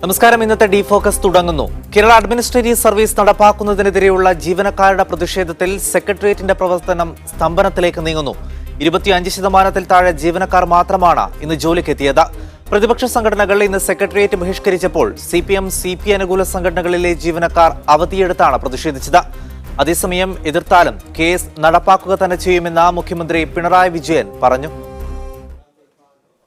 നമസ്കാരം. ഇന്നത്തെ D focus തുടങ്ങുന്നു. കേരള അഡ്മിനിസ്ട്രേറ്റീവ് സർവീസ് നടപ്പാക്കുന്നതിനെതിരെയുള്ള ജീവനക്കാരുടെ പ്രതിഷേധത്തിൽ സെക്രട്ടേറിയറ്റിന്റെ പ്രവർത്തനം സ്തംഭനത്തിലേക്ക് നീങ്ങുന്നു. 25% താഴെ ജീവനക്കാർ മാത്രമാണ് ഇന്ന് ജോലിക്കെത്തിയത്. പ്രതിപക്ഷ സംഘടനകൾ ഇന്ന് സെക്രട്ടേറിയറ്റ് ബഹിഷ്കരിച്ചപ്പോൾ CPM, CP അനുകൂല സംഘടനകളിലെ ജീവനക്കാർ അവധിയെടുത്താണ് പ്രതിഷേധിച്ചത്. അതേസമയം എതിർത്താലും കേസ് നടപ്പാക്കുക തന്നെ ചെയ്യുമെന്ന് മുഖ്യമന്ത്രി പിണറായി വിജയൻ പറഞ്ഞു.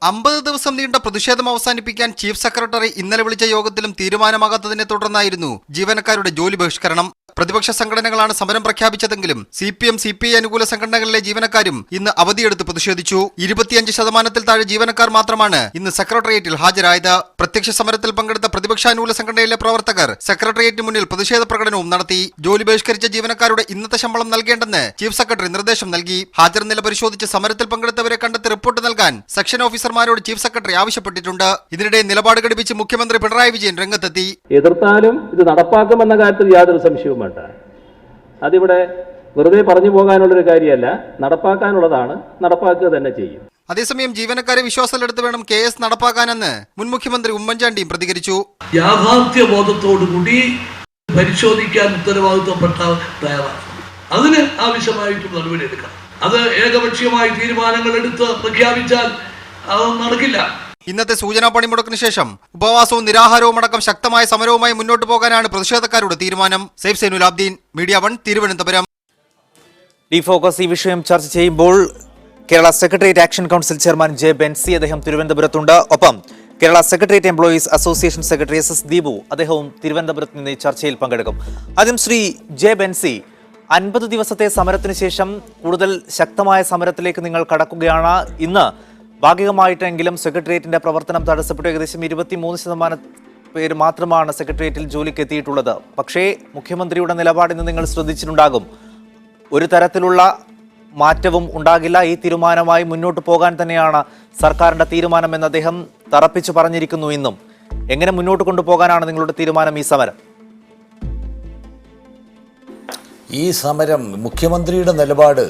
50 ദിവസം നീണ്ട പ്രതിഷേധം അവസാനിപ്പിക്കാൻ ചീഫ് സെക്രട്ടറി ഇന്നലെ വിളിച്ച യോഗത്തിലും തീരുമാനമാകാത്തതിനെ തുടർന്നായിരുന്നു ജീവനക്കാരുടെ ജോലി ബഹിഷ്കരണം. പ്രതിപക്ഷ സംഘടനകളാണ് സമരം പ്രഖ്യാപിച്ചതെങ്കിലും CPM, CPI അനുകൂല സംഘടനകളിലെ ജീവനക്കാരും ഇന്ന് അവധിയെടുത്ത് പ്രതിഷേധിച്ചു. 25% താഴെ ജീവനക്കാർ മാത്രമാണ് ഇന്ന് സെക്രട്ടേറിയറ്റിൽ ഹാജരായത്. പ്രത്യക്ഷ സമരത്തിൽ പങ്കെടുത്ത പ്രതിപക്ഷാനുകൂല സംഘടനയിലെ പ്രവർത്തകർ സെക്രട്ടേറിയറ്റിന് മുന്നിൽ പ്രതിഷേധ പ്രകടനവും നടത്തി. ജോലി ബഹിഷ്കരിച്ച ജീവനക്കാരുടെ ഇന്നത്തെ ശമ്പളം നൽകേണ്ടെന്ന് ചീഫ് സെക്രട്ടറി നിർദ്ദേശം നൽകി. ഹാജർ നില പരിശോധിച്ച് സമരത്തിൽ പങ്കെടുത്തവരെ കണ്ടെത്തി റിപ്പോർട്ട് നൽകാൻ സെക്ഷൻ ഓഫീസർമാരോട് ചീഫ് സെക്രട്ടറി ആവശ്യപ്പെട്ടിട്ടുണ്ട്. ഇതിനിടെ നിലപാട് ഘടിപ്പിച്ച് മുഖ്യമന്ത്രി പിണറായി വിജയൻ രംഗത്തെത്തി. എതിർത്താലും ഇത് നടപ്പാക്കുമെന്ന കാര്യത്തിൽ യാതൊരു സംശയവും വേണ്ട. അതിവിടെ വെറുതെ പറഞ്ഞു പോകാനുള്ളൊരു കാര്യമല്ല, നടപ്പാക്കാനുള്ളതാണ്. നടപ്പാക്കുക തന്നെ ചെയ്യും. അതേസമയം ജീവനക്കാരെ വിശ്വാസത്തിലെടുത്ത് വേണം കേസ് നടപ്പാക്കാനെന്ന് മുൻ മുഖ്യമന്ത്രി ഉമ്മൻചാണ്ടിയും പ്രതികരിച്ചു. യാഥാർത്ഥ്യബോധത്തോടുകൂടി പരിശോധിക്കാൻ ഉത്തരവാദിത്വപ്പെട്ട തയ്യാറാണ്. അതിന് ആവശ്യമായിട്ടും നടപടിയെടുക്കാം. അത് ഏകപക്ഷീയമായി തീരുമാനങ്ങൾ എടുത്ത് പ്രഖ്യാപിച്ചാൽ അതൊന്നും നടക്കില്ല. ഇന്നത്തെ സൂചനാ പണിമുടക്കിന് ശേഷം ഉപവാസവും നിരാഹാരവും അടക്കം ശക്തമായ സമരവുമായി മുന്നോട്ട് പോകാനാണ് പ്രതിഷേധക്കാരുടെ തീരുമാനം. Saif Sainulabdeen, media 1, Thiruvananthapuram. D focus ഈ വിഷയം ചർച്ച ചെയ്യുമ്പോൾ Kerala secretariat action council chairman J Benzy, അദ്ദേഹം തിരുവനന്തപുരത്തുണ്ട്. ഒപ്പം Kerala secretariat employees association secretary SS Deepu, അദ്ദേഹവും തിരുവനന്തപുരത്ത് നിന്ന് ഈ ചർച്ചയിൽ പങ്കെടുക്കും. ആദ്യം ശ്രീ ജെ ബെൻസി, 50 ദിവസത്തെ സമരത്തിന് ശേഷം കൂടുതൽ ശക്തമായ സമരത്തിലേക്ക് നിങ്ങൾ കടക്കുകയാണ്. ഇന്ന് ഭാഗികമായിട്ടെങ്കിലും സെക്രട്ടേറിയറ്റിന്റെ പ്രവർത്തനം തടസ്സപ്പെട്ടു. ഏകദേശം 23% പേര് മാത്രമാണ് സെക്രട്ടേറിയറ്റിൽ ജോലിക്ക് എത്തിയിട്ടുള്ളത്. പക്ഷേ മുഖ്യമന്ത്രിയുടെ നിലപാടിന് നിങ്ങൾ ശ്രദ്ധിച്ചിട്ടുണ്ടാകും. ഒരു തരത്തിലുള്ള മാറ്റവും ഉണ്ടാകില്ല, ഈ തീരുമാനമായി മുന്നോട്ട് പോകാൻ തന്നെയാണ് സർക്കാരിന്റെ തീരുമാനമെന്ന് അദ്ദേഹം തറപ്പിച്ചു പറഞ്ഞിരിക്കുന്നു. ഇന്നും എങ്ങനെ മുന്നോട്ട് കൊണ്ടുപോകാനാണ് നിങ്ങളുടെ തീരുമാനം? ഈ സമരം മുഖ്യമന്ത്രിയുടെ നിലപാട്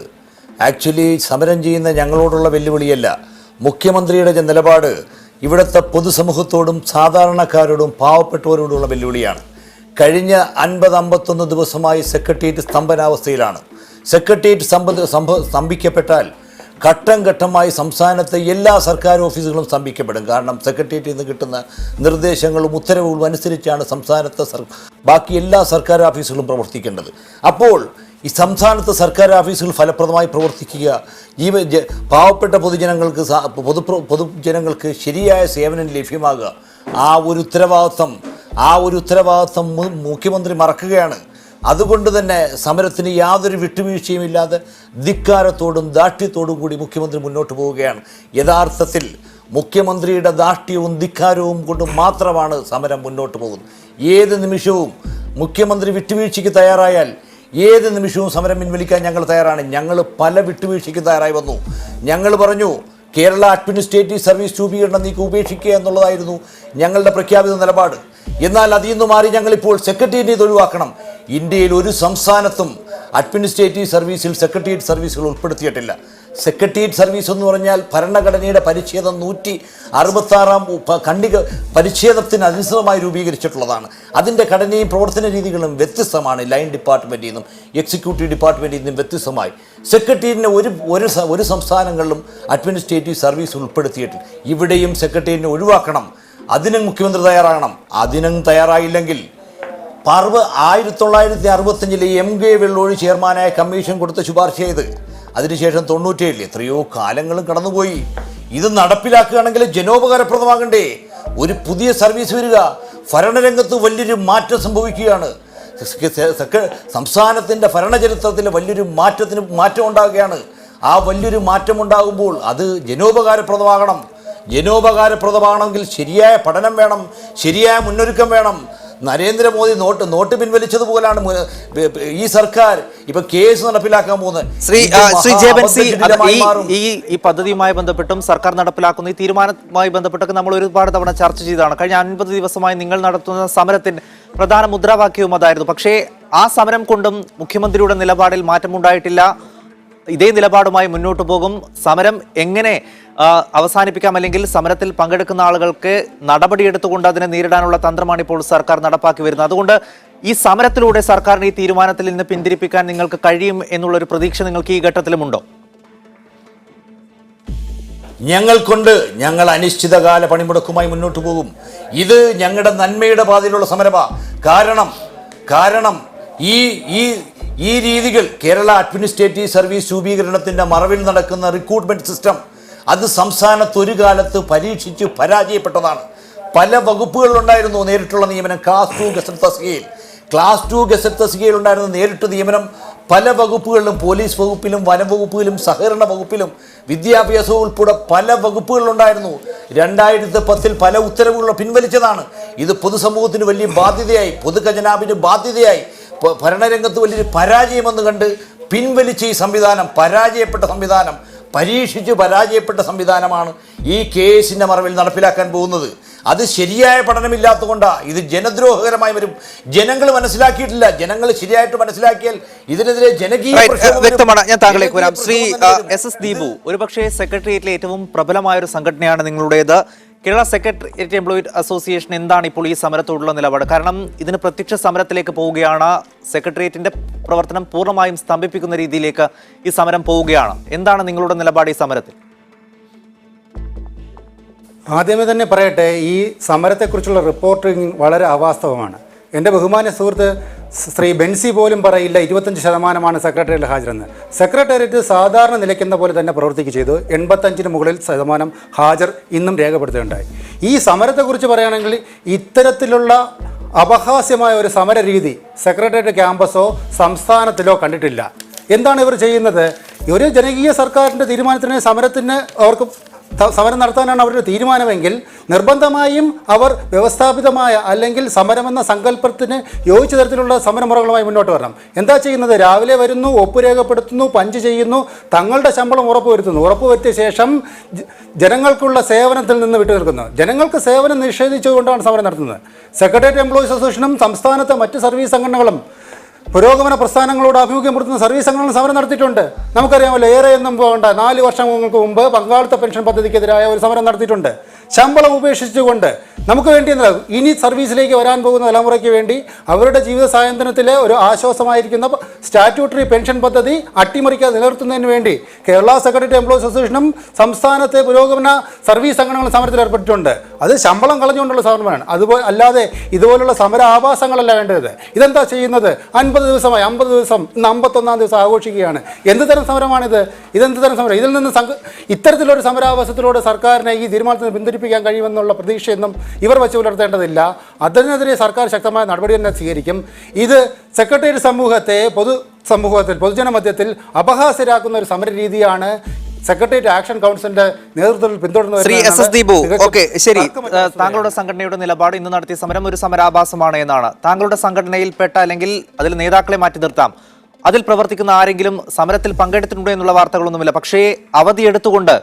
ആക്ച്വലി സമരം ചെയ്യുന്ന ഞങ്ങളോടുള്ള വെല്ലുവിളിയല്ല. മുഖ്യമന്ത്രിയുടെ നിലപാട് ഇവിടുത്തെ പൊതുസമൂഹത്തോടും സാധാരണക്കാരോടും പാവപ്പെട്ടവരോടുള്ള വെല്ലുവിളിയാണ്. കഴിഞ്ഞ 50-51 ദിവസമായി സെക്രട്ടേറിയറ്റ് സ്തംഭനാവസ്ഥയിലാണ്. സെക്രട്ടേറിയറ്റ് സ്തംഭിക്കപ്പെട്ടാൽ ഘട്ടം ഘട്ടമായി സംസ്ഥാനത്തെ എല്ലാ സർക്കാർ ഓഫീസുകളും സ്തംഭിക്കപ്പെടും. കാരണം സെക്രട്ടേറിയറ്റിൽ നിന്ന് കിട്ടുന്ന നിർദ്ദേശങ്ങളും ഉത്തരവുകളും അനുസരിച്ചാണ് സംസ്ഥാനത്തെ ബാക്കി എല്ലാ സർക്കാർ ഓഫീസുകളും പ്രവർത്തിക്കേണ്ടത്. അപ്പോൾ ഈ സംസ്ഥാനത്തെ സർക്കാർ ഓഫീസുകൾ ഫലപ്രദമായി പ്രവർത്തിക്കുക, പാവപ്പെട്ട പൊതുജനങ്ങൾക്ക് ശരിയായ സേവനം ലഭ്യമാകുക, ആ ഒരു ഉത്തരവാദിത്വം മുഖ്യമന്ത്രി മറക്കുകയാണ്. അതുകൊണ്ട് തന്നെ സമരത്തിന് യാതൊരു വിട്ടുവീഴ്ചയുമില്ലാതെ ധിക്കാരത്തോടും ദാഷ്ട്യത്തോടും കൂടി മുഖ്യമന്ത്രി മുന്നോട്ട് പോവുകയാണ്. യഥാർത്ഥത്തിൽ മുഖ്യമന്ത്രിയുടെ ദാഷ്ട്യവും ധിക്കാരവും കൊണ്ട് മാത്രമാണ് സമരം മുന്നോട്ട് പോകുന്നത്. ഏത് നിമിഷവും മുഖ്യമന്ത്രി വിട്ടുവീഴ്ചയ്ക്ക് തയ്യാറായാൽ ഏത് നിമിഷവും സമരം പിൻവലിക്കാൻ ഞങ്ങൾ തയ്യാറാണ്. ഞങ്ങൾ പല വിട്ടുവീഴ്ചയ്ക്ക് തയ്യാറായി വന്നു. ഞങ്ങൾ പറഞ്ഞു കേരള അഡ്മിനിസ്ട്രേറ്റീവ് സർവീസ് രൂപീകരണം നീക്കി ഉപേക്ഷിക്കുക എന്നുള്ളതായിരുന്നു ഞങ്ങളുടെ പ്രഖ്യാപിത നിലപാട്. എന്നാൽ അതിൽ നിന്ന് മാറി ഞങ്ങളിപ്പോൾ സെക്രട്ടേറിയറ്റ് ഒഴിവാക്കണം. ഇന്ത്യയിൽ ഒരു സംസ്ഥാനത്തും അഡ്മിനിസ്ട്രേറ്റീവ് സർവീസിൽ സെക്രട്ടേറിയറ്റ് സർവീസുകൾ ഉൾപ്പെടുത്തിയിട്ടില്ല. സെക്രട്ടേറിയറ്റ് സർവീസ് എന്ന് പറഞ്ഞാൽ ഭരണഘടനയുടെ പരിച്ഛേദം 166 ഖണ്ഡിക പരിച്ഛേദത്തിന് അനുസൃതമായി രൂപീകരിച്ചിട്ടുള്ളതാണ്. അതിൻ്റെ ഘടനയും പ്രവർത്തന രീതികളും വ്യത്യസ്തമാണ്. ലൈൻ ഡിപ്പാർട്ട്മെൻറ്റിൽ നിന്നും എക്സിക്യൂട്ടീവ് ഡിപ്പാർട്ട്മെൻറ്റിൽ നിന്നും വ്യത്യസ്തമായി സെക്രട്ടേറിയറ്റിനെ ഒരു സംസ്ഥാനങ്ങളിലും അഡ്മിനിസ്ട്രേറ്റീവ് സർവീസ് ഉൾപ്പെടുത്തിയിട്ടില്ല. ഇവിടെയും സെക്രട്ടേറിയറ്റിനെ ഒഴിവാക്കണം. അതിനും മുഖ്യമന്ത്രി തയ്യാറാകണം. അതിനും തയ്യാറായില്ലെങ്കിൽ 1965 MK വെള്ളോഴി ചെയർമാനായ കമ്മീഷൻ കൊടുത്ത ശുപാർശ ചെയ്ത് അതിനുശേഷം 97 എത്രയോ കാലങ്ങളും കടന്നുപോയി. ഇത് നടപ്പിലാക്കുകയാണെങ്കിൽ ജനോപകാരപ്രദമാകണ്ടേ? ഒരു പുതിയ സർവീസ് വരിക, ഭരണരംഗത്ത് വലിയൊരു മാറ്റം സംഭവിക്കുകയാണ്. സംസ്ഥാനത്തിൻ്റെ ഭരണചരിത്രത്തിൽ വലിയൊരു മാറ്റം ഉണ്ടാകുകയാണ്. ആ വലിയൊരു മാറ്റം ഉണ്ടാകുമ്പോൾ അത് ജനോപകാരപ്രദമാകണം. ജനോപകാരപ്രദമാണെങ്കിൽ ശരിയായ പഠനം വേണം, ശരിയായ മുന്നൊരുക്കം വേണം. നരേന്ദ്രമോദി നോട്ട് പിൻവലിച്ചതുപോലാണ് ഈ സർക്കാർ ഇപ്പൊ കേസ് നടപ്പിലാക്കാൻ പോകുന്നത്. ഈ പദ്ധതിയുമായി ബന്ധപ്പെട്ടും സർക്കാർ നടപ്പിലാക്കുന്ന ഈ തീരുമാനവുമായി ബന്ധപ്പെട്ടൊക്കെ നമ്മൾ ഒരുപാട് തവണ ചർച്ച ചെയ്തതാണ്. കഴിഞ്ഞ 50 ദിവസമായി നിങ്ങൾ നടത്തുന്ന സമരത്തിന്റെ പ്രധാന മുദ്രാവാക്യവും അതായിരുന്നു. പക്ഷേ ആ സമരം കൊണ്ടും മുഖ്യമന്ത്രിയുടെ നിലപാടിൽ മാറ്റമുണ്ടായിട്ടില്ല. ഇതേ നിലപാടുമായി മുന്നോട്ട് പോകും. സമരം എങ്ങനെ അവസാനിപ്പിക്കാം, അല്ലെങ്കിൽ സമരത്തിൽ പങ്കെടുക്കുന്ന ആളുകൾക്ക് നടപടിയെടുത്തുകൊണ്ട് അതിനെ നേരിടാനുള്ള തന്ത്രമാണ് ഇപ്പോൾ സർക്കാർ നടപ്പാക്കി വരുന്നത്. അതുകൊണ്ട് ഈ സമരത്തിലൂടെ സർക്കാരിന്റെ ഈ തീരുമാനത്തിൽ നിന്ന് പിന്തിരിപ്പിക്കാൻ നിങ്ങൾക്ക് കഴിയും എന്നുള്ളൊരു പ്രതീക്ഷ നിങ്ങൾക്ക് ഈ ഘട്ടത്തിലുമുണ്ടോ? ഞങ്ങൾക്കുണ്ട്. ഞങ്ങൾ അനിശ്ചിതകാല പണിമുടക്കുമായി മുന്നോട്ട് പോകും. ഇത് ഞങ്ങളുടെ നന്മയുടെ പാതയിലുള്ള സമരമാണ്. കാരണം ഈ രീതികൾ കേരള അഡ്മിനിസ്ട്രേറ്റീവ് സർവീസ് രൂപീകരണത്തിൻ്റെ മറവിൽ നടക്കുന്ന റിക്രൂട്ട്മെന്റ് സിസ്റ്റം അത് സംസ്ഥാനത്ത് ഒരു കാലത്ത് പരീക്ഷിച്ച് പരാജയപ്പെട്ടതാണ്. പല വകുപ്പുകളിലുണ്ടായിരുന്നു നേരിട്ടുള്ള നിയമനം. ക്ലാസ് 2 ഗസറ്റ് തസ്തികയിലുണ്ടായിരുന്ന നേരിട്ട് നിയമനം പല വകുപ്പുകളിലും, പോലീസ് വകുപ്പിലും, വനം വകുപ്പിലും, സഹകരണ വകുപ്പിലും, വിദ്യാഭ്യാസവും ഉൾപ്പെടെ പല വകുപ്പുകളിലുണ്ടായിരുന്നു. 2010 പല ഉത്തരവുകൾ പിൻവലിച്ചതാണ്. ഇത് പൊതുസമൂഹത്തിന് വലിയ ബാധ്യതയായി, പൊതുഖജനാവിന് ബാധ്യതയായി, ഭരണരംഗത്ത് വലിയൊരു പരാജയമെന്ന് കണ്ട് പിൻവലിച്ച ഈ സംവിധാനം, പരീക്ഷിച്ച് പരാജയപ്പെട്ട സംവിധാനമാണ് ഈ കേസിൻ്റെ മറവിൽ നടപ്പിലാക്കാൻ പോകുന്നത്. അത് ശരിയായ പഠനമില്ലാത്തതുകൊണ്ടാണ് ഇത് ജനദ്രോഹകരമായി വരും. ജനങ്ങൾ മനസ്സിലാക്കിയിട്ടില്ല. ജനങ്ങൾ ശരിയായിട്ട് മനസ്സിലാക്കിയാൽ ഇതിനെതിരെ ജനകീയ വ്യക്തമാണ്. ഞാൻ താങ്കളിലേക്ക് വരാം. ശ്രീ SS ദീപു, ഒരുപക്ഷെ സെക്രട്ടേറിയറ്റിലെ ഏറ്റവും പ്രബലമായ ഒരു സംഘടനയാണ് നിങ്ങളുടേത്. കേരള സെക്രട്ടേറിയറ്റ് എംപ്ലോയീസ് അസോസിയേഷൻ എന്താണ് ഇപ്പോൾ ഈ സമരത്തോടുള്ള നിലപാട്? കാരണം ഇതിന് പ്രത്യക്ഷ സമരത്തിലേക്ക് പോവുകയാണ്. സെക്രട്ടേറിയറ്റിന്റെ പ്രവർത്തനം പൂർണ്ണമായും സ്തംഭിപ്പിക്കുന്ന രീതിയിലേക്ക് ഈ സമരം പോവുകയാണ്. എന്താണ് നിങ്ങളുടെ നിലപാട് ഈ സമരത്തിൽ? ആദ്യമേ തന്നെ പറയട്ടെ, ഈ സമരത്തെക്കുറിച്ചുള്ള റിപ്പോർട്ടിംഗ് വളരെ അവാസ്തവമാണ്. എൻ്റെ ബഹുമാന്യ സുഹൃത്ത് ശ്രീ ബെൻസി പോലും പറയില്ല 25% സെക്രട്ടേറിയറ്റിൽ ഹാജരെന്ന്. സെക്രട്ടേറിയറ്റ് സാധാരണ നിലയ്ക്കുന്ന പോലെ തന്നെ പ്രവർത്തിക്കുക ചെയ്തു. 85-ന് മുകളിൽ ശതമാനം ഹാജർ ഇന്നും രേഖപ്പെടുത്തുകയുണ്ടായി. ഈ സമരത്തെക്കുറിച്ച് പറയുകയാണെങ്കിൽ ഇത്തരത്തിലുള്ള അപഹാസ്യമായ ഒരു സമര രീതി സെക്രട്ടേറിയറ്റ് ക്യാമ്പസോ സംസ്ഥാനത്തിലോ കണ്ടിട്ടില്ല. എന്താണ് ഇവർ ചെയ്യുന്നത്? ഒരു ജനകീയ സർക്കാരിൻ്റെ തീരുമാനത്തിന് അവർക്ക് സമരം നടത്താനാണ് അവരുടെ തീരുമാനമെങ്കിൽ നിർബന്ധമായും അവർ വ്യവസ്ഥാപിതമായ അല്ലെങ്കിൽ സമരമെന്ന സങ്കല്പത്തിന് യോജിച്ച തരത്തിലുള്ള സമരമുറകളുമായി മുന്നോട്ട് വരണം. എന്താ ചെയ്യുന്നത്? രാവിലെ വരുന്നു, ഒപ്പ് രേഖപ്പെടുത്തുന്നു, പഞ്ച് ചെയ്യുന്നു, തങ്ങളുടെ ശമ്പളം ഉറപ്പുവരുത്തിയ ശേഷം ജനങ്ങൾക്കുള്ള സേവനത്തിൽ നിന്ന് വിട്ടുനിൽക്കുന്നു. ജനങ്ങൾക്ക് സേവനം നിഷേധിച്ചുകൊണ്ടാണ് സമരം നടത്തുന്നത്. സെക്രട്ടേറിയറ്റ് എംപ്ലോയീസ് അസോസിയേഷനും സംസ്ഥാനത്തെ മറ്റ് സർവീസ് സംഘടനകളും പുരോഗമന പ്രസ്ഥാനങ്ങളോട് ആഭിമുഖ്യപ്പെടുത്തുന്ന സർവീസ് സംഘടനകൾ സമരം നടത്തിയിട്ടുണ്ട്. നമുക്കറിയാമല്ലോ, ഏറെയൊന്നും പോകേണ്ട 4 വർഷങ്ങൾക്ക് മുമ്പ് പങ്കാളിത്ത പെൻഷൻ പദ്ധതിക്കെതിരായ ഒരു സമരം നടത്തിയിട്ടുണ്ട്. ശമ്പളം ഉപേക്ഷിച്ചുകൊണ്ട് നമുക്ക് വേണ്ടി ഇനി സർവീസിലേക്ക് വരാൻ പോകുന്ന തലമുറയ്ക്ക് വേണ്ടി അവരുടെ ജീവിത സായന്തനത്തിലെ ഒരു ആശ്വാസമായിരിക്കുന്ന സ്റ്റാറ്റ്യൂട്ടറി പെൻഷൻ പദ്ധതി അട്ടിമറിക്കാതെ നിലനിർത്തുന്നതിന് വേണ്ടി കേരള സെക്രട്ടേറിയറ്റ് എംപ്ലോയീസ് അസോസിയേഷനും സംസ്ഥാനത്തെ പുരോഗമന സർവീസ് സംഘടനകളും സമരത്തിൽ ഏർപ്പെട്ടിട്ടുണ്ട്. അത് ശമ്പളം കളഞ്ഞുകൊണ്ടുള്ള സമരമാണ്. അതുപോലെ അല്ലാതെ ഇതുപോലുള്ള സമര ആഭാസങ്ങളല്ല വേണ്ടത്. ഇതെന്താ ചെയ്യുന്നത്? 50 ദിവസമായി, 50 ദിവസം, ഇന്ന് 51-ാം ദിവസം ആഘോഷിക്കുകയാണ്. എന്ത് തരം സമരമാണിത്? ഇതെന്ത് തരം സമരം? ഇതിൽ നിന്ന് ഇത്തരത്തിലൊരു സമരാഭാസത്തിലൂടെ സർക്കാരിനെ ഈ തീരുമാനത്തിന് പിന്തിരിപ്പിക്കാൻ കഴിയുമെന്നുള്ള പ്രതീക്ഷയൊന്നും ഇവർ വെച്ച് പുലർത്തേണ്ടതില്ല. അതിനെതിരെ സർക്കാർ ശക്തമായ നടപടി തന്നെ സ്വീകരിക്കും. ഇത് സെക്രട്ടേറിയറ്റ് സമൂഹത്തെ പൊതുജന മധ്യത്തിൽ അപഹാസ്യരാക്കുന്ന ഒരു സമര രീതിയാണ് സെക്രട്ടേറിയറ്റ് ആക്ഷൻ കൗൺസിലിന്റെ നേതൃത്വത്തിൽ പിന്തുടർന്നു. ശ്രീ SS ദീപു, ഓക്കെ, ശരി. താങ്കളുടെ സംഘടനയുടെ നിലപാട് ഇന്ന് നടത്തിയ സമരം ഒരു സമരാഭാസമാണ് എന്നാണ്. താങ്കളുടെ സംഘടനയിൽപ്പെട്ട അല്ലെങ്കിൽ അതിൽ നേതാക്കളെ മാറ്റി നിർത്താം, അതിൽ പ്രവർത്തിക്കുന്ന ആരെങ്കിലും സമരത്തിൽ പങ്കെടുത്തിട്ടുണ്ടോ എന്നുള്ള വാർത്തകളൊന്നുമില്ല. പക്ഷേ അവധിയെടുത്തുകൊണ്ട്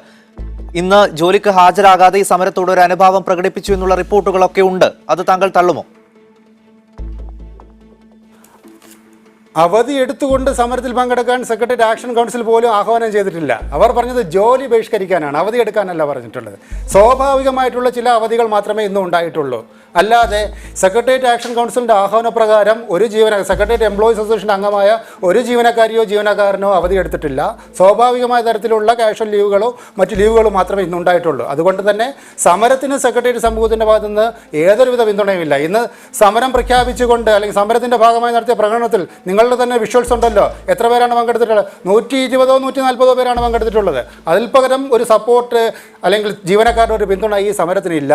ഇന്ന് ജോലിക്ക് ഹാജരാകാതെ ഈ സമരത്തോട് ഒരു അനുഭാവം പ്രകടിപ്പിച്ചു എന്നുള്ള റിപ്പോർട്ടുകളൊക്കെ ഉണ്ട്. അത് താങ്കൾ തള്ളുമോ? അവധി എടുത്തുകൊണ്ട് സമരത്തിൽ പങ്കെടുക്കാൻ സെക്രട്ടേറിയറ്റ് ആക്ഷൻ കൗൺസിൽ പോലും ആഹ്വാനം ചെയ്തിട്ടില്ല. അവർ പറഞ്ഞത് ജോലി ബഹിഷ്കരിക്കാനാണ്, അവധി എടുക്കാനല്ല പറഞ്ഞിട്ടുള്ളത്. സ്വാഭാവികമായിട്ടുള്ള ചില അവധികൾ മാത്രമേ ഇന്നും ഉണ്ടായിട്ടുള്ളൂ. അല്ലാതെ സെക്രട്ടേറിയറ്റ് ആക്ഷൻ കൗൺസിലിൻ്റെ ആഹ്വാനപ്രകാരം സെക്രട്ടേറിയറ്റ് എംപ്ലോയീസ് അസോസിയേഷൻ്റെ അംഗമായ ഒരു ജീവനക്കാരനോ അവധി എടുത്തിട്ടില്ല. സ്വാഭാവികമായ തരത്തിലുള്ള കാഷ്വൽ ലീവുകളോ മറ്റ് ലീവുകളോ മാത്രമേ ഇന്നുണ്ടായിട്ടുള്ളൂ. അതുകൊണ്ട് തന്നെ സമരത്തിന് സെക്രട്ടേറിയറ്റ് സമൂഹത്തിൻ്റെ ഭാഗത്തു നിന്ന് ഏതൊരുവിധ പിന്തുണയുമില്ല. ഇന്ന് സമരം പ്രഖ്യാപിച്ചുകൊണ്ട് അല്ലെങ്കിൽ സമരത്തിൻ്റെ ഭാഗമായി നടത്തിയ പ്രകടനത്തിൽ നിങ്ങളുടെ തന്നെ വിഷ്വൽസ് ഉണ്ടല്ലോ, എത്ര പേരാണ് പങ്കെടുത്തിട്ടുള്ളത്? 120-ഓ 140-ഓ പേരാണ് പങ്കെടുത്തിട്ടുള്ളത്. അതിൽ പകരം ഒരു സപ്പോർട്ട് അല്ലെങ്കിൽ ജീവനക്കാരുടെ ഒരു പിന്തുണ ഈ സമരത്തിനില്ല.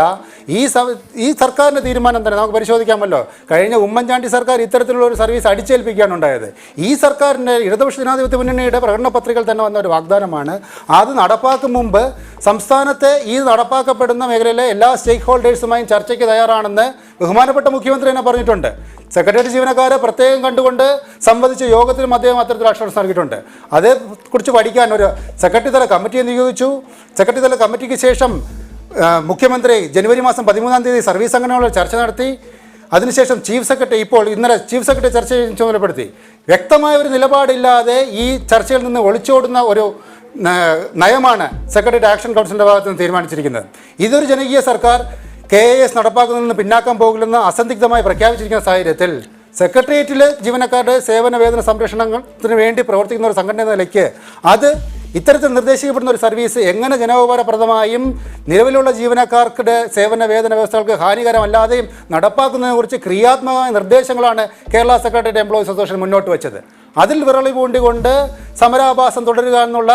ഈ സർക്കാരിൻ്റെ തീരുമാനം തന്നെ നമുക്ക് പരിശോധിക്കാമല്ലോ. കഴിഞ്ഞ ഉമ്മൻചാണ്ടി സർക്കാർ ഇത്തരത്തിലുള്ള ഒരു സർവീസ് അടിച്ചേൽപ്പിക്കുകയാണ് ഉണ്ടായത്. ഈ സർക്കാരിൻ്റെ ഇടതുപക്ഷ ജനാധിപത്യ മുന്നണിയുടെ പ്രകടന പത്രികയിൽ തന്നെ വന്ന ഒരു വാഗ്ദാനമാണ്. അത് നടപ്പാക്കും മുമ്പ് സംസ്ഥാനത്തെ ഈ നടപ്പാക്കപ്പെടുന്ന മേഖലയിലെ എല്ലാ സ്റ്റേക്ക് ഹോൾഡേഴ്സുമായും ചർച്ചയ്ക്ക് തയ്യാറാണെന്ന് ബഹുമാനപ്പെട്ട മുഖ്യമന്ത്രി തന്നെ പറഞ്ഞിട്ടുണ്ട്. സെക്രട്ടേറിയറ്റ് ജീവനക്കാരെ പ്രത്യേകം കണ്ടുകൊണ്ട് സംബന്ധിച്ച യോഗത്തിലും അദ്ദേഹം അത്തരത്തിൽ അക്ഷരം നൽകിയിട്ടുണ്ട്. അതേക്കുറിച്ച് പഠിക്കാൻ ഒരു സെക്രട്ടറി തല കമ്മിറ്റിയെ നിയോഗിച്ചു. സെക്രട്ടറി തല കമ്മിറ്റിക്ക് ശേഷം മുഖ്യമന്ത്രി ജനുവരി മാസം 13-ാം തീയതി സർവീസ് സംഘടനകളോട് ചർച്ച നടത്തി. അതിനുശേഷം ഇന്നലെ ചീഫ് സെക്രട്ടറി ചർച്ച ചുമതലപ്പെടുത്തി. വ്യക്തമായ ഒരു നിലപാടില്ലാതെ ഈ ചർച്ചയിൽ നിന്ന് ഒളിച്ചോടുന്ന ഒരു നയമാണ് സെക്രട്ടേറിയറ്റ് ആക്ഷൻ കൗൺസിലിൻ്റെ ഭാഗത്ത് നിന്ന് തീരുമാനിച്ചിരിക്കുന്നത്. ഇതൊരു ജനകീയ സർക്കാർ KAS നടപ്പാക്കുന്നതിൽ നിന്ന് പിന്നാക്കം പോകില്ലെന്ന് അസന്ദിഗ്ധമായി പ്രഖ്യാപിച്ചിരിക്കുന്ന സാഹചര്യത്തിൽ സെക്രട്ടേറിയറ്റിലെ ജീവനക്കാരുടെ സേവന വേതന സംരക്ഷണത്തിന് വേണ്ടി പ്രവർത്തിക്കുന്ന ഒരു സംഘടന എന്ന നിലയ്ക്ക് അത് ഇത്തരത്തിൽ നിർദ്ദേശിക്കപ്പെടുന്ന ഒരു സർവീസ് എങ്ങനെ ജനോപകാരപ്രദമായും നിലവിലുള്ള ജീവനക്കാർക്കുടെ സേവന വേതന വ്യവസ്ഥകൾക്ക് ഹാനികരമല്ലാതെയും നടപ്പാക്കുന്നതിനെക്കുറിച്ച് ക്രിയാത്മകമായ നിർദ്ദേശങ്ങളാണ് കേരള സെക്രട്ടേറിയറ്റ് എംപ്ലോയീസ് അസോസിയേഷൻ മുന്നോട്ട് വെച്ചത്. അതിൽ വിരളി പൂണ്ടിക്കൊണ്ട് സമരാഭാസം തുടരുക എന്നുള്ള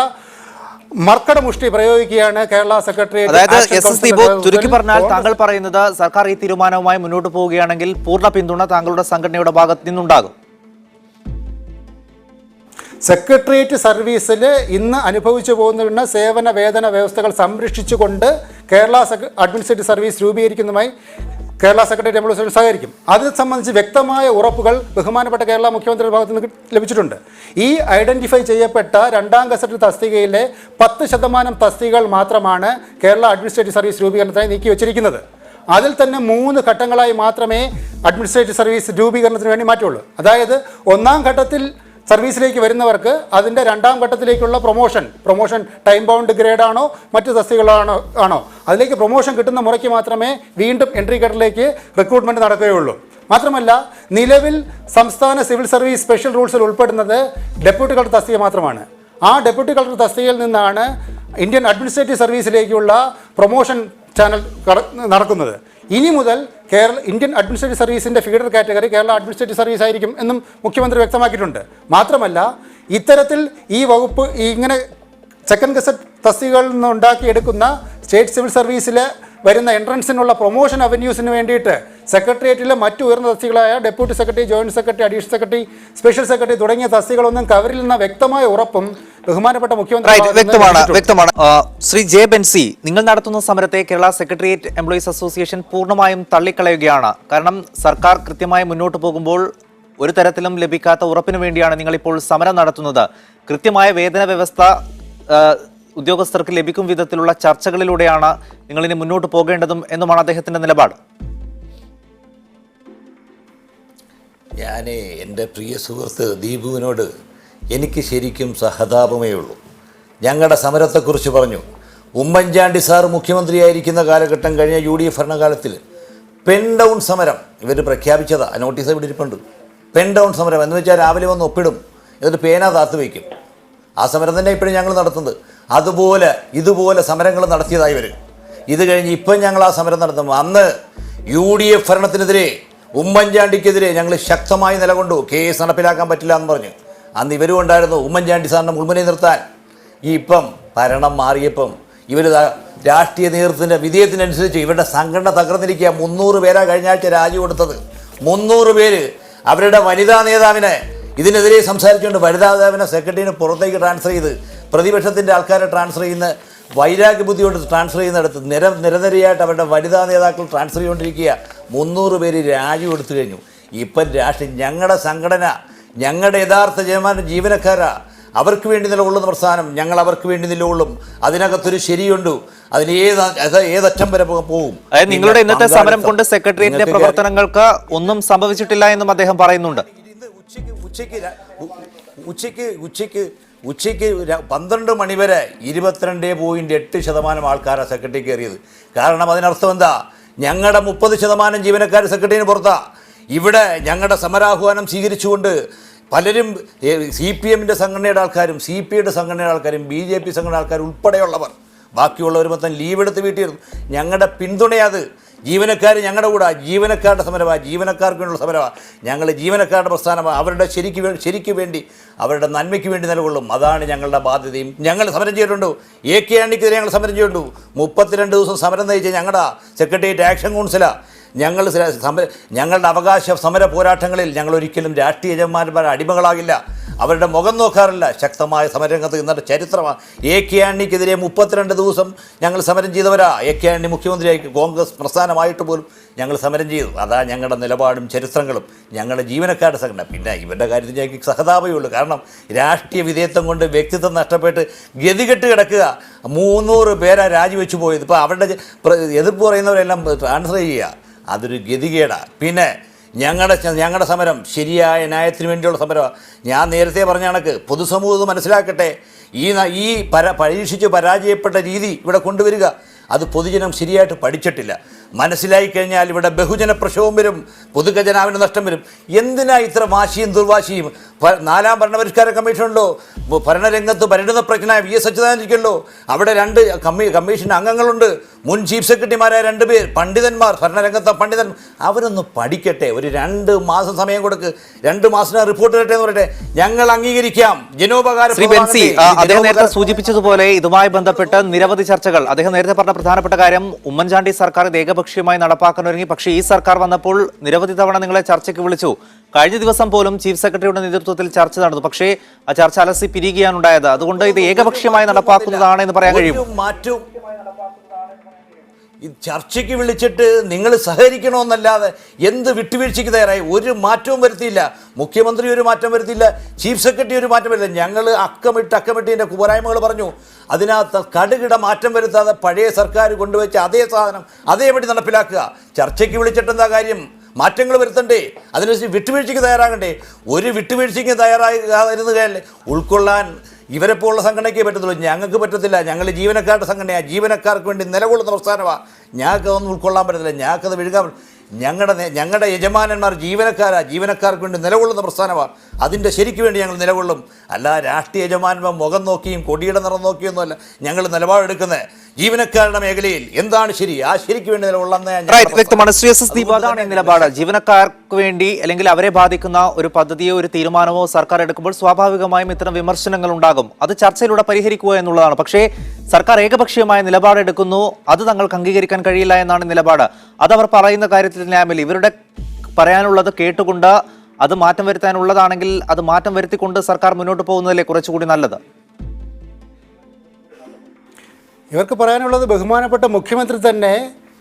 മർക്കട മുഷ്ടി പ്രയോഗിക്കുകയാണ് കേരള സെക്രട്ടേറിയറ്റ്. അതായത് SS ദീപു, ചുരുക്കി പറഞ്ഞാൽ താങ്കൾ പറയുന്നത് സർക്കാർ ഈ തീരുമാനവുമായി മുന്നോട്ട് പോവുകയാണെങ്കിൽ പൂർണ്ണ പിന്തുണ താങ്കളുടെ സംഘടനയുടെ ഭാഗത്ത് നിന്നുണ്ടാകും. സെക്രട്ടേറിയറ്റ് സർവീസിൽ ഇന്ന് അനുഭവിച്ചു പോകുന്ന സേവന വേതന വ്യവസ്ഥകൾ സംരക്ഷിച്ചുകൊണ്ട് കേരള അഡ്മിനിസ്ട്രേറ്റീവ് സർവീസ് രൂപീകരിക്കുന്നതുമായി കേരള സെക്രട്ടേറിയറ്റ് എംപ്ലോയീസ് സഹകരിക്കും. അത് സംബന്ധിച്ച് വ്യക്തമായ ഉറപ്പുകൾ ബഹുമാനപ്പെട്ട കേരള മുഖ്യമന്ത്രിയുടെ ഭാഗത്ത് നിന്ന് ലഭിച്ചിട്ടുണ്ട്. ഈ ഐഡന്റിഫൈ ചെയ്യപ്പെട്ട 2ാം ഗസറ്റ് തസ്തികയിലെ 10% തസ്തികകൾ മാത്രമാണ് കേരള അഡ്മിനിസ്ട്രേറ്റീവ് സർവീസ് രൂപീകരണത്തിനായി നീക്കി വച്ചിരിക്കുന്നത്. അതിൽ തന്നെ 3 ഘട്ടങ്ങളായി മാത്രമേ അഡ്മിനിസ്ട്രേറ്റീവ് സർവീസ് രൂപീകരണത്തിന് വേണ്ടി മാറ്റുള്ളൂ. അതായത് 1ാം ഘട്ടത്തിൽ സർവീസിലേക്ക് വരുന്നവർക്ക് അതിൻ്റെ 2ാം ഘട്ടത്തിലേക്കുള്ള പ്രൊമോഷൻ ടൈം ബൗണ്ട് ഗ്രേഡാണോ മറ്റ് തസ്തികകളാണോ അതിലേക്ക് പ്രൊമോഷൻ കിട്ടുന്ന മുറയ്ക്ക് മാത്രമേ വീണ്ടും എൻട്രി ഘട്ടത്തിലേക്ക് റിക്രൂട്ട്മെൻറ്റ് നടക്കുകയുള്ളൂ. മാത്രമല്ല, നിലവിൽ സംസ്ഥാന സിവിൽ സർവീസ് സ്പെഷ്യൽ റൂൾസിൽ ഉൾപ്പെടുന്നത് ഡെപ്യൂട്ടി കളക്ടർ തസ്തിക മാത്രമാണ്. ആ ഡെപ്യൂട്ടി കളക്ടർ തസ്തികയിൽ നിന്നാണ് ഇന്ത്യൻ അഡ്മിനിസ്ട്രേറ്റീവ് സർവീസിലേക്കുള്ള പ്രൊമോഷൻ ചാനൽ നടക്കുന്നത്. ഇനി മുതൽ ഇന്ത്യൻ അഡ്മിനിസ്ട്രേറ്റീവ് സർവീസിൻ്റെ feeder category Kerala administrative service ആയിരിക്കും എന്നും മുഖ്യമന്ത്രി വ്യക്തമാക്കിയിട്ടുണ്ട്. മാത്രമല്ല, ഇത്തരത്തിൽ ഈ വകുപ്പ് ഇങ്ങനെ 2nd ഗസറ്റ് തസ്തികകളിൽ നിന്ന് ഉണ്ടാക്കിയെടുക്കുന്ന സ്റ്റേറ്റ് സിവിൽ സർവീസിൽ വരുന്ന എൻട്രൻസിനുള്ള പ്രൊമോഷൻ അവന്യൂസിന് വേണ്ടിയിട്ട് സെക്രട്ടേറിയറ്റിലെ മറ്റു ഉയർന്ന തസ്തികളായ deputy secretary, joint secretary, additional secretary, special secretary തുടങ്ങിയ തസ്തികളൊന്നും കവറിൽ നിന്ന വ്യക്തമായ ഉറപ്പും ബഹുമാനപ്പെട്ട മുഖ്യമന്ത്രി വ്യക്തമാണ്. ശ്രീ ജെ ബെൻസി, നിങ്ങൾ നടത്തുന്ന സമരത്തെ കേരള സെക്രട്ടേറിയറ്റ് എംപ്ലോയീസ് അസോസിയേഷൻ പൂർണ്ണമായും തള്ളിക്കളയുകയാണ്. കാരണം സർക്കാർ കൃത്യമായി മുന്നോട്ട് പോകുമ്പോൾ ഒരു തരത്തിലും ലഭിക്കാത്ത ഉറപ്പിന് വേണ്ടിയാണ് നിങ്ങളിപ്പോൾ സമരം നടത്തുന്നത്. കൃത്യമായ വേതന വ്യവസ്ഥ ഉദ്യോഗസ്ഥർക്ക് ലഭിക്കും വിധത്തിലുള്ള ചർച്ചകളിലൂടെയാണ് നിങ്ങളിനി മുന്നോട്ട് പോകേണ്ടതും എന്നുമാണ് അദ്ദേഹത്തിന്റെ നിലപാട്. ഞാൻ എൻ്റെ പ്രിയ സുഹൃത്ത് ദീപുവിനോട് എനിക്ക് ശരിക്കും സഹതാപമേ ഉള്ളൂ. ഞങ്ങളുടെ സമരത്തെക്കുറിച്ച് പറഞ്ഞു. ഉമ്മൻചാണ്ടി സാർ മുഖ്യമന്ത്രിയായിരിക്കുന്ന കാലഘട്ടം കഴിഞ്ഞ UDF ഭരണകാലത്തിൽ പെൻ ഡൗൺ സമരം ഇവർ പ്രഖ്യാപിച്ചതാ. നോട്ടീസ് ഇവിടെ ഇരിപ്പുണ്ട്. പെൻ ഡൗൺ സമരം എന്ന് വെച്ചാൽ രാവിലെ വന്ന് ഒപ്പിടും, എന്നിട്ട് പേന താത്ത് വയ്ക്കും. ആ സമരം തന്നെ ഇപ്പോഴും ഞങ്ങൾ നടത്തുന്നത്. ഇതുപോലെ സമരങ്ങൾ നടത്തിയതായി വരും. ഇത് കഴിഞ്ഞ് ഇപ്പം ഞങ്ങൾ ആ സമരം നടത്തുമ്പോൾ അന്ന് UDF ഭരണത്തിനെതിരെ, ഉമ്മൻചാണ്ടിക്കെതിരെ ഞങ്ങൾ ശക്തമായി നിലകൊണ്ടു. കേസ് നടപ്പിലാക്കാൻ പറ്റില്ല എന്ന് പറഞ്ഞു. അന്ന് ഇവരും ഉണ്ടായിരുന്നു ഉമ്മൻചാണ്ടി സാറിനെ മുൾമുനെ നിർത്താൻ. ഇപ്പം ഭരണം മാറിയപ്പം ഇവർ രാഷ്ട്രീയ നേതൃത്വത്തിൻ്റെ വിധേയത്തിനനുസരിച്ച് ഇവരുടെ സംഘടന തകർന്നിരിക്കുക. 300 പേരാ കഴിഞ്ഞ ആഴ്ച രാജി കൊടുത്തത്. 300 പേര് അവരുടെ വനിതാ നേതാവിനെ ഇതിനെതിരെ സംസാരിച്ചുകൊണ്ട് വനിതാ നേതാവിനെ സെക്രട്ടറിന് പുറത്തേക്ക് ട്രാൻസ്ഫർ ചെയ്ത് പ്രതിപക്ഷത്തിൻ്റെ ആൾക്കാരെ ട്രാൻസ്ഫർ ചെയ്യുന്ന വൈരാഗ്യ ബുദ്ധിയോട് ട്രാൻസ്ഫർ ചെയ്യുന്നിടത്ത് നിരനിരയായിട്ട് അവരുടെ വനിതാ നേതാക്കൾ ട്രാൻസ്ഫർ ചെയ്തുകൊണ്ടിരിക്കുക. 300 പേര് രാജി കൊടുത്തു കഴിഞ്ഞു. ഇപ്പം ഞങ്ങളുടെ സംഘടന, ഞങ്ങളുടെ യഥാർത്ഥ ജീവനക്കാരാ, അവർക്ക് വേണ്ടി നിലകൊള്ളുന്ന പ്രസ്ഥാനം. ഞങ്ങൾ അവർക്ക് വേണ്ടി നിലകൊള്ളും. അതിനകത്തൊരു ശരിയുണ്ട്. അതിന് ഏതറ്റം വരെ പോകും. അതായത് നിങ്ങളുടെ ഇന്നത്തെ സമരം കൊണ്ട് സെക്രട്ടേറിയറ്റിലെ പ്രവർത്തനങ്ങൾക്ക് ഒന്നും സംഭവിച്ചിട്ടില്ല എന്നും അദ്ദേഹം പറയുന്നുണ്ട്. ഉച്ചയ്ക്ക് 12 മണി വരെ 22.8% ആൾക്കാരാണ് സെക്രട്ടറി കയറിയത്. കാരണം അതിനർത്ഥം എന്താ? ഞങ്ങളുടെ 30% ജീവനക്കാർ സെക്രട്ടറിന് പുറത്താ. ഇവിടെ ഞങ്ങളുടെ സമരാഹ്വാനം സ്വീകരിച്ചുകൊണ്ട് പലരും CPMൻ്റെ സംഘടനയുടെ ആൾക്കാരും CPIയുടെ സംഘടനയുടെ ആൾക്കാരും BJP സംഘടന ആൾക്കാരും ഉൾപ്പെടെയുള്ളവർ, ബാക്കിയുള്ളവർ മൊത്തം ലീവ് എടുത്ത് വീട്ടിയിരുന്നു. ഞങ്ങളുടെ പിന്തുണയത് ജീവനക്കാർ ഞങ്ങളുടെ കൂടെ, ജീവനക്കാരുടെ സമരമാണ്, ജീവനക്കാർക്ക് വേണ്ടിയുള്ള സമരമാണ്. ഞങ്ങൾ ജീവനക്കാരുടെ പ്രസ്ഥാനമാണ്. അവരുടെ ശരിക്ക് വേണ്ടി, അവരുടെ നന്മയ്ക്ക് വേണ്ടി നിലകൊള്ളും. അതാണ് ഞങ്ങളുടെ ബാധ്യതയും. ഞങ്ങൾ സമരം ചെയ്തിട്ടുണ്ട്. AK ആന്റിക്കെതിരെ ഞങ്ങൾ സമരം ചെയ്തിട്ടുണ്ട്. 32 ദിവസം സമരം നയിച്ച ഞങ്ങളുടെ സെക്രട്ടേറിയറ്റ് ആക്ഷൻ കൗൺസിലാണ്. ഞങ്ങളുടെ അവകാശ സമര പോരാട്ടങ്ങളിൽ ഞങ്ങൾ ഒരിക്കലും രാഷ്ട്രീയ യജമാനന്മാരുടെ അടിമകളാകില്ല. അവരുടെ മുഖം നോക്കാറില്ല. ശക്തമായ സമരരംഗത്ത് ഇന്നത്തെ ചരിത്രമാണ്. AK ആന്റിക്കെതിരെ 32 ദിവസം ഞങ്ങൾ സമരം ചെയ്തവരാ. AK ആന്റി മുഖ്യമന്ത്രിയായി കോൺഗ്രസ് പ്രസ്ഥാനമായിട്ട് പോലും ഞങ്ങൾ സമരം ചെയ്തു. അതാ ഞങ്ങളുടെ നിലപാടും ചരിത്രങ്ങളും, ഞങ്ങളുടെ ജീവനക്കാരുടെ സംഘടന. പിന്നെ ഇവരുടെ കാര്യത്തിൽ ഞങ്ങൾക്ക് സഹതാപമേ ഉള്ളൂ. കാരണം രാഷ്ട്രീയ വിധേയത്വം കൊണ്ട് വ്യക്തിത്വം നഷ്ടപ്പെട്ട് ഗതികെട്ട് കിടക്കുക. 300 പേരാ രാജിവെച്ച് പോയത്. ഇപ്പോൾ അവരുടെ എതിർപ്പ് പറയുന്നവരെല്ലാം ട്രാൻസ്ഫർ ചെയ്യുക. അതൊരു ഗതികേടാണ്. പിന്നെ ഞങ്ങളുടെ സമരം ശരിയായ ന്യായത്തിന് വേണ്ടിയുള്ള സമരമാണ്. ഞാൻ നേരത്തെ പറഞ്ഞ കണക്ക് പൊതുസമൂഹം മനസ്സിലാക്കട്ടെ. പരീക്ഷിച്ച് പരാജയപ്പെട്ട രീതി ഇവിടെ കൊണ്ടുവരിക, അത് പൊതുജനം ശരിയായിട്ട് പഠിച്ചിട്ടില്ല. മനസ്സിലായി കഴിഞ്ഞാൽ ഇവിടെ ബഹുജന പ്രക്ഷോഭം വരും, പൊതുഖജനാവിന് നഷ്ടം വരും. എന്തിനാ ഇത്ര വാശിയും ദുർവാശിയും? 4ാം ഭരണപരിഷ്കാര കമ്മീഷനുണ്ടല്ലോ, ഭരണരംഗത്ത് പരിണിത പ്രജ്ഞനായ VS അച്യുതാനന്ദനല്ലോ, അവിടെ 2 കമ്മീഷൻ അംഗങ്ങളുണ്ട്, മുൻ ചീഫ് സെക്രട്ടറിമാരായ 2 പേർ പണ്ഡിതന്മാർ, ഭരണരംഗത്തെ പണ്ഡിതൻ. അവരൊന്ന് പഠിക്കട്ടെ, ഒരു 2 മാസം സമയം കൊടുക്ക്, 2 മാസത്തിന് റിപ്പോർട്ട് തരട്ടെ എന്ന് പറയട്ടെ. ഞങ്ങൾ അംഗീകരിക്കാം. ജനോപകാരം. ശ്രീ ബെൻസി, അദ്ദേഹം നേരത്തെ സൂചിപ്പിച്ചതുപോലെ ഇതുമായി ബന്ധപ്പെട്ട് നിരവധി ചർച്ചകൾ. അദ്ദേഹം നേരത്തെ പറഞ്ഞ പ്രധാനപ്പെട്ട കാര്യം, ഉമ്മൻചാണ്ടി സർക്കാർ ഇത് ഏകപക്ഷീയമായി നടപ്പാക്കാൻ ഒരുങ്ങി. പക്ഷേ ഈ സർക്കാർ വന്നപ്പോൾ നിരവധി തവണ നിങ്ങളെ ചർച്ചയ്ക്ക് വിളിച്ചു. കഴിഞ്ഞ ദിവസം പോലും ചീഫ് സെക്രട്ടറിയുടെ നേതൃത്വത്തിൽ ചർച്ച നടന്നു. പക്ഷേ ആ ചർച്ച അലസി പിരിയുകയാണുണ്ടായത്. അതുകൊണ്ട് ഇത് ഏകപക്ഷീയമായി നടപ്പാക്കുന്നതാണ് എന്ന് പറയാൻ കഴിയും. ചർച്ചയ്ക്ക് വിളിച്ചിട്ട് നിങ്ങൾ സഹകരിക്കണമെന്നല്ലാതെ എന്ത് വിട്ടുവീഴ്ചയ്ക്ക് തയ്യാറായി? ഒരു മാറ്റവും വരുത്തിയില്ല. മുഖ്യമന്ത്രി ഒരു മാറ്റം വരുത്തിയില്ല, ചീഫ് സെക്രട്ടറി ഒരു മാറ്റം വരുത്തില്ല. ഞങ്ങൾ അക്കമിട്ടതിൻ്റെ പോരായ്മകൾ പറഞ്ഞു. അതിനകത്ത് കടുകിട മാറ്റം വരുത്താതെ പഴയ സർക്കാർ കൊണ്ടുവച്ച അതേ സാധനം അതേപടി നടപ്പിലാക്കുക. ചർച്ചയ്ക്ക് വിളിച്ചിട്ടെന്താ കാര്യം? മാറ്റങ്ങൾ വരുത്തണ്ടേ? അതിനനുസരിച്ച് വിട്ടുവീഴ്ചയ്ക്ക് തയ്യാറാകണ്ടേ? ഒരു വിട്ടുവീഴ്ചയ്ക്ക് തയ്യാറായിരുന്നുകയല്ലേ ഉൾക്കൊള്ളാൻ ഇവരെ പോലുള്ള സംഘടനയ്ക്കേ പറ്റത്തുള്ളൂ. ഞങ്ങൾക്ക് പറ്റത്തില്ല. ഞങ്ങൾ ജീവനക്കാരുടെ സംഘടനയാണ്, ജീവനക്കാർക്ക് വേണ്ടി നിലകൊള്ളുന്ന പ്രസ്ഥാനമാണ്. ഞങ്ങൾക്കതൊന്നും ഉൾക്കൊള്ളാൻ പറ്റത്തില്ല, ഞങ്ങൾക്കത് വിഴുകാൻ. ഞങ്ങളുടെ യജമാനന്മാർ ജീവനക്കാർക്ക് വേണ്ടി നിലകൊള്ളുന്ന പ്രസ്ഥാനമാണ്. അതിൻ്റെ ശരിക്ക് വേണ്ടി ഞങ്ങൾ നിലകൊള്ളും. അല്ല രാഷ്ട്രീയ യജമാനന്മാർ മുഖം നോക്കിയും കൊടിയുടെ നിറം നോക്കിയൊന്നുമല്ല ഞങ്ങൾ നിലപാടെടുക്കുന്നത്. ജീവനക്കാരുടെ മേഖലയിൽ എന്താണ് ശരി, ആ ശരിക്ക് വേണ്ടി വ്യക്തമാണ്. ശ്രീ എസ് എസ് ദീപ്, അതാണ് ഈ നിലപാട്. ജീവനക്കാർക്ക് വേണ്ടി അല്ലെങ്കിൽ അവരെ ബാധിക്കുന്ന ഒരു പദ്ധതിയോ ഒരു തീരുമാനമോ സർക്കാർ എടുക്കുമ്പോൾ സ്വാഭാവികമായും ഇത്തരം വിമർശനങ്ങൾ ഉണ്ടാകും. അത് ചർച്ചയിലൂടെ പരിഹരിക്കുക എന്നുള്ളതാണ്. പക്ഷേ സർക്കാർ ഏകപക്ഷീയമായ നിലപാടെടുക്കുന്നു, അത് തങ്ങൾക്ക് അംഗീകരിക്കാൻ കഴിയില്ല എന്നാണ് നിലപാട്. അതവർ പറയുന്ന കാര്യത്തിൽ ന്യായമില്ല. ഇവരുടെ പറയാനുള്ളത് കേട്ടുകൊണ്ട് അത് മാറ്റം വരുത്താനുള്ളതാണെങ്കിൽ അത് മാറ്റം വരുത്തിക്കൊണ്ട് സർക്കാർ മുന്നോട്ട് പോകുന്നതല്ലേ കുറച്ചുകൂടി നല്ലത്? ഇവർക്ക് പറയാനുള്ളത്, ബഹുമാനപ്പെട്ട മുഖ്യമന്ത്രി തന്നെ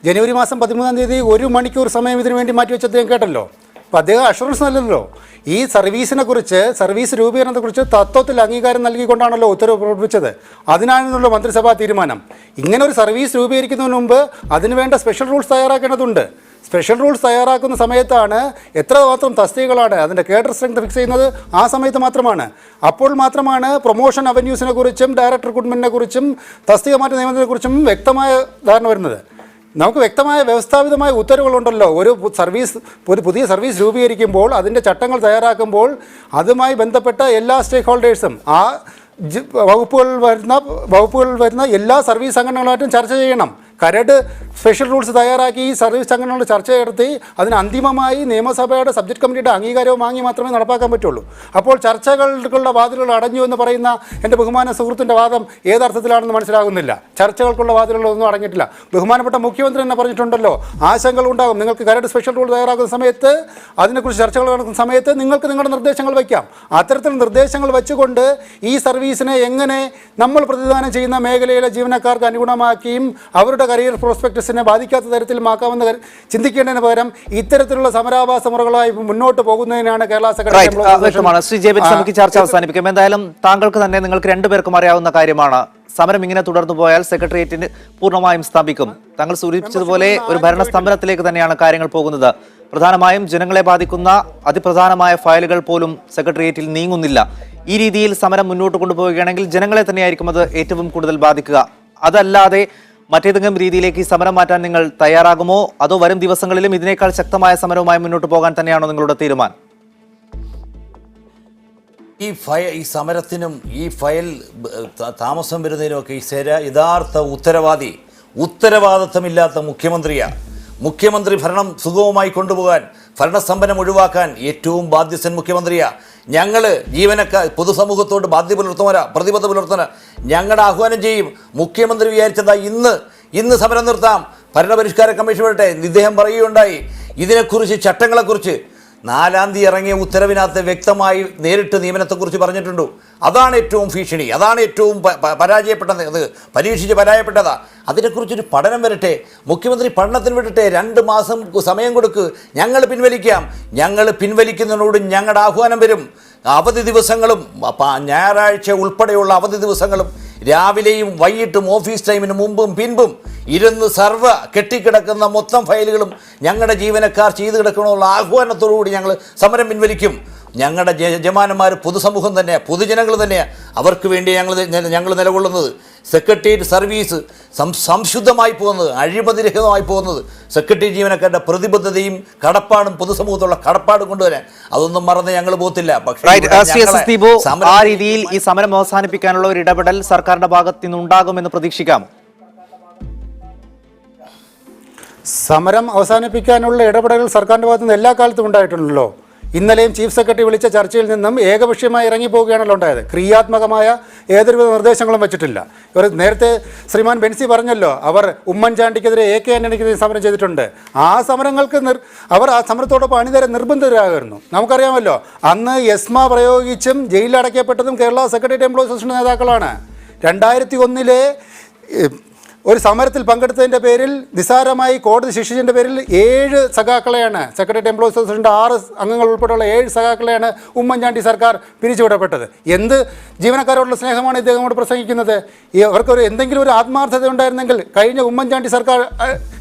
ജനുവരി മാസം 13-ാം തീയതി 1 മണിക്കൂർ സമയം ഇതിനു വേണ്ടി മാറ്റിവെച്ച് അദ്ദേഹം കേട്ടല്ലോ. അപ്പോൾ അദ്ദേഹം അഷുറൻസ് നല്ലല്ലോ. ഈ സർവീസിനെക്കുറിച്ച്, സർവീസ് രൂപീകരണത്തെക്കുറിച്ച് തത്വത്തിൽ അംഗീകാരം നൽകിക്കൊണ്ടാണല്ലോ ഉത്തരവ് പുറപ്പെടുവിച്ചത്. അതിനാണെന്നുള്ള മന്ത്രിസഭാ തീരുമാനം. ഇങ്ങനെ ഒരു സർവീസ് രൂപീകരിക്കുന്നതിന് മുമ്പ് അതിനുവേണ്ട സ്പെഷ്യൽ റൂൾസ് തയ്യാറാക്കേണ്ടതുണ്ട്. സ്പെഷ്യൽ റൂൾസ് തയ്യാറാക്കുന്ന സമയത്താണ് എത്രമാത്രം തസ്തികകളാണ് അതിൻ്റെ കേഡർ സ്ട്രെങ്ത് ഫിക്സ് ചെയ്യുന്നത്, ആ സമയത്ത് മാത്രമാണ്. അപ്പോൾ മാത്രമാണ് പ്രൊമോഷൻ അവന്യൂസിനെ കുറിച്ചും ഡയറക്ടർ റിക്രൂട്ട്മെൻറ്റിനെ കുറിച്ചും തസ്തിക മാറ്റ നിയമനത്തെക്കുറിച്ചും വ്യക്തമായ ധാരണ വരുന്നത്. നമുക്ക് വ്യക്തമായ വ്യവസ്ഥാപിതമായ ഉത്തരവുകളുണ്ടല്ലോ. ഒരു പുതിയ സർവീസ് രൂപീകരിക്കുമ്പോൾ അതിൻ്റെ ചട്ടങ്ങൾ തയ്യാറാക്കുമ്പോൾ അതുമായി ബന്ധപ്പെട്ട എല്ലാ സ്റ്റേക്ക് ഹോൾഡേഴ്സും ആ വകുപ്പുകളിൽ വരുന്ന എല്ലാ സർവീസ് സംഘടനകളായിട്ടും ചർച്ച ചെയ്യണം. കരട് സ്പെഷ്യൽ റൂൾസ് തയ്യാറാക്കി ഈ സർവീസ് സംഘടനകളുടെ ചർച്ച നടത്തി അതിന് അന്തിമമായി നിയമസഭയുടെ സബ്ജക്ട് കമ്മിറ്റിയുടെ അംഗീകാരവും വാങ്ങി മാത്രമേ നടപ്പാക്കാൻ പറ്റുള്ളൂ. അപ്പോൾ ചർച്ചകൾക്കുള്ള വാതിലുകൾ അടഞ്ഞു എന്ന് പറയുന്ന എൻ്റെ ബഹുമാന സുഹൃത്തിൻ്റെ വാദം ഏതർത്ഥത്തിലാണെന്ന് മനസ്സിലാകുന്നില്ല. ചർച്ചകൾക്കുള്ള വാതിലുകളൊന്നും അടങ്ങിയിട്ടില്ല. ബഹുമാനപ്പെട്ട മുഖ്യമന്ത്രി തന്നെ പറഞ്ഞിട്ടുണ്ടല്ലോ, ആശങ്കകൾ ഉണ്ടാകും. നിങ്ങൾക്ക് കരട് സ്പെഷ്യൽ റൂൾ തയ്യാറാക്കുന്ന സമയത്ത്, അതിനെക്കുറിച്ച് ചർച്ചകൾ നടക്കുന്ന സമയത്ത് നിങ്ങൾക്ക് നിങ്ങളുടെ നിർദ്ദേശങ്ങൾ വയ്ക്കാം. അത്തരത്തിൽ നിർദ്ദേശങ്ങൾ വെച്ചുകൊണ്ട് ഈ സർവീസിനെ എങ്ങനെ നമ്മൾ പ്രതിദാനം ചെയ്യുന്ന മേഖലയിലെ ജീവനക്കാർക്ക് അനുഗുണമാക്കിയും അവരുടെ കരിയർ പ്രോസ്പെക്ടസിനെ ബാധിക്കാത്ത തരത്തിലുമാക്കാമെന്ന് ചിന്തിക്കേണ്ടതിന് പകരം ഇത്തരത്തിലുള്ള സമരാഭാസ മുറകളായി മുന്നോട്ട് പോകുന്നതിനാണ് കേരള വ്യക്തമാണ്. ശ്രീ ജെബിൻ, നമുക്ക് ചർച്ച അവസാനിപ്പിക്കാം. എന്തായാലും താങ്കൾക്ക് തന്നെ, നിങ്ങൾക്ക് രണ്ടുപേർക്കും അറിയാവുന്ന കാര്യമാണ്, സമരം ഇങ്ങനെ തുടർന്നു പോയാൽ സെക്രട്ടേറിയറ്റിന് പൂർണ്ണമായും സ്ഥാപിക്കും. താങ്കൾ സൂചിപ്പിച്ചതുപോലെ ഒരു ഭരണസ്തംഭനത്തിലേക്ക് തന്നെയാണ് കാര്യങ്ങൾ പോകുന്നത്. പ്രധാനമായും ജനങ്ങളെ ബാധിക്കുന്ന അതിപ്രധാനമായ ഫയലുകൾ പോലും സെക്രട്ടേറിയറ്റിൽ നീങ്ങുന്നില്ല. ഈ രീതിയിൽ സമരം മുന്നോട്ട് കൊണ്ടുപോവുകയാണെങ്കിൽ ജനങ്ങളെ തന്നെയായിരിക്കും അത് ഏറ്റവും കൂടുതൽ ബാധിക്കുക. അതല്ലാതെ മറ്റേതെങ്കിലും രീതിയിലേക്ക് ഈ സമരം മാറ്റാൻ നിങ്ങൾ തയ്യാറാകുമോ, അതോ വരും ദിവസങ്ങളിലും ഇതിനേക്കാൾ ശക്തമായ സമരവുമായി മുന്നോട്ട് പോകാൻ തന്നെയാണോ നിങ്ങളുടെ തീരുമാനം? ഈ സമരത്തിനും ഈ ഫയൽ താമസം വരുന്നതിനുമൊക്കെ ഈ യഥാർത്ഥ ഉത്തരവാദിത്തമില്ലാത്ത മുഖ്യമന്ത്രിയാണ്. മുഖ്യമന്ത്രി ഭരണം സുഗമമായി കൊണ്ടുപോകാൻ, ഭരണസ്തംഭനം ഒഴിവാക്കാൻ ഏറ്റവും ബാധ്യസ്ഥൻ മുഖ്യമന്ത്രിയാണ്. ഞങ്ങൾ ജീവനക്കാർ പൊതുസമൂഹത്തോട് പ്രതിബദ്ധത പുലർത്തുന്നവരാ. ഞങ്ങളുടെ ആഹ്വാനം ചെയ്യും. മുഖ്യമന്ത്രി വിചാരിച്ചതാ ഇന്ന് സമരം നിർത്താം, ഭരണപരിഷ്കാര കമ്മീഷൻ വരട്ടെ. ഇദ്ദേഹം പറയുകയുണ്ടായി ഇതിനെക്കുറിച്ച്, ചട്ടങ്ങളെക്കുറിച്ച് 4-ാം തീയതി ഇറങ്ങിയ ഉത്തരവിനകത്ത് വ്യക്തമായി നേരിട്ട് നിയമനത്തെക്കുറിച്ച് പറഞ്ഞിട്ടുണ്ട്. അതാണ് ഏറ്റവും ഭീഷണി, അതാണ് ഏറ്റവും പരീക്ഷിച്ച് പരാജയപ്പെട്ടതാ. അതിനെക്കുറിച്ചൊരു പഠനം വരട്ടെ, മുഖ്യമന്ത്രി പഠനത്തിന് വിടട്ടെ. 2 മാസം സമയം കൊടുക്ക്, ഞങ്ങൾ പിൻവലിക്കാം. ഞങ്ങൾ പിൻവലിക്കുന്നതിനോട് ഞങ്ങളുടെ ആഹ്വാനം വരും. അവധി ദിവസങ്ങളും ഞായറാഴ്ച ഉൾപ്പെടെയുള്ള അവധി ദിവസങ്ങളും രാവിലെയും വൈകിട്ടും ഓഫീസ് ടൈമിന് മുമ്പും പിൻപും ഇരുന്ന് കെട്ടിക്കിടക്കുന്ന മൊത്തം ഫയലുകളും ഞങ്ങളുടെ ജീവനക്കാർ ചെയ്തു കിടക്കണമെന്നുള്ള ആഹ്വാനത്തോടുകൂടി ഞങ്ങൾ സമരം പിൻവലിക്കും. ഞങ്ങളുടെ യജമാനന്മാർ പൊതുസമൂഹം തന്നെയാണ്, പൊതുജനങ്ങൾ തന്നെയാണ്. അവർക്ക് വേണ്ടി ഞങ്ങൾ നിലകൊള്ളുന്നത്. സെക്രട്ടേറിയറ്റ് സർവീസ് സംശുദ്ധമായി പോകുന്നത്, അഴിമതിരഹിതമായി പോകുന്നത് സെക്രട്ടേറിയറ്റ് ജീവനക്കാരുടെ പ്രതിബദ്ധതയും കടപ്പാടും പൊതുസമൂഹത്തുള്ള കടപ്പാടും കൊണ്ടുവരാൻ. അതൊന്നും മറന്ന് ഞങ്ങൾ പോകത്തില്ല. ആ രീതിയിൽ ഈ സമരം അവസാനിപ്പിക്കാനുള്ള ഒരു ഇടപെടൽ സർക്കാരിന്റെ ഭാഗത്ത് നിന്നുണ്ടാകുമെന്ന് പ്രതീക്ഷിക്കാം. സമരം അവസാനിപ്പിക്കാനുള്ള ഇടപെടലുകൾ സർക്കാരിൻ്റെ ഭാഗത്തു നിന്ന് എല്ലാ കാലത്തും ഉണ്ടായിട്ടുണ്ടല്ലോ. ഇന്നലെയും ചീഫ് സെക്രട്ടറി വിളിച്ച ചർച്ചയിൽ നിന്നും ഏകപക്ഷീയമായി ഇറങ്ങിപ്പോവുകയാണല്ലോ ഉണ്ടായത്. ക്രിയാത്മകമായ ഏതൊരുവിധ നിർദ്ദേശങ്ങളും വെച്ചിട്ടില്ല. ഇവർ നേരത്തെ ശ്രീമാൻ ബെൻസി പറഞ്ഞല്ലോ, അവർ ഉമ്മൻചാണ്ടിക്കെതിരെ AK ആന്റണിക്കെതിരെ സമരം ചെയ്തിട്ടുണ്ട്. ആ സമരങ്ങൾക്ക് അവർ ആ സമരത്തോടൊപ്പം അണിതരെ നിർബന്ധിതരാകുന്നു. നമുക്കറിയാമല്ലോ, അന്ന് എസ്മ പ്രയോഗിച്ചും ജയിലിലടയ്ക്കപ്പെട്ടതും കേരള സെക്രട്ടേറിയറ്റ് എംപ്ലോയീസ് അസോസിയേഷൻ നേതാക്കളാണ്. 2001 ഒരു സമരത്തിൽ പങ്കെടുത്തതിൻ്റെ പേരിൽ നിസ്സാരമായി കോടതി ശിക്ഷിച്ചതിൻ്റെ പേരിൽ 7 സഖാക്കളെയാണ്, സെക്രട്ടേറിയറ്റ് എംപ്ലോയീസ് അസോസിയേഷൻ്റെ 6 അംഗങ്ങൾ ഉൾപ്പെടെയുള്ള 7 സഖാക്കളെയാണ് ഉമ്മൻചാണ്ടി സർക്കാർ പിരിച്ചുവിടപ്പെട്ടത്. എന്ത് ജീവനക്കാരോടുള്ള സ്നേഹമാണ് ഇദ്ദേഹം പ്രസംഗിക്കുന്നത്? അവർക്കൊരു എന്തെങ്കിലും ഒരു ആത്മാർത്ഥത ഉണ്ടായിരുന്നെങ്കിൽ കഴിഞ്ഞ ഉമ്മൻചാണ്ടി സർക്കാർ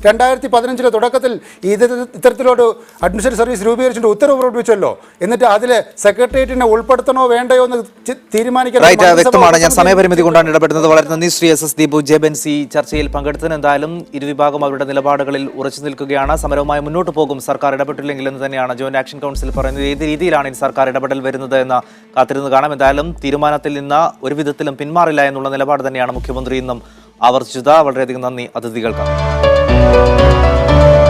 2015 തുടക്കത്തിൽ ഇത്തരത്തിലൊരു അഡ്മിനിസ്ട്രേറ്റീവ് സർവീസ് രൂപീകരിച്ചിട്ട് ഉത്തരവ് പുറപ്പെടുവിച്ചല്ലോ. എന്നിട്ട് അതിൽ സെക്രട്ടേറിയറ്റിനെ ഉൾപ്പെടുത്തണോ വേണ്ടയോ എന്ന് തീരുമാനിക്കാൻ വ്യക്തമാണ്. ഞാൻ സമയപരിമിതി കൊണ്ടാണ് ഇടപെടുന്നത്. വളരെ നന്ദി ശ്രീ SS ദീപു. ബെൻസി ചർച്ചയിൽ പങ്കെടുത്തതിന് എന്തായാലും ഇരുവിഭാഗം അവരുടെ നിലപാടുകളിൽ ഉറച്ചു നിൽക്കുകയാണ്. സമരവുമായി മുന്നോട്ട് പോകും സർക്കാർ ഇടപെട്ടില്ലെങ്കിൽ എന്ന് തന്നെയാണ് ജോയിന്റ് ആക്ഷൻ കൗൺസിൽ പറയുന്നത്. ഏത് രീതിയിലാണ് ഈ സർക്കാർ ഇടപെടൽ വരുന്നത് എന്ന് കാത്തിരുന്ന് കാണാം. എന്തായാലും തീരുമാനത്തിൽ നിന്ന് ഒരു വിധത്തിലും പിന്മാറില്ല എന്നുള്ള നിലപാട് തന്നെയാണ് മുഖ്യമന്ത്രി ഇന്നും ആവർത്തിച്ചത്. വളരെയധികം നന്ദി അതിഥികൾക്ക്.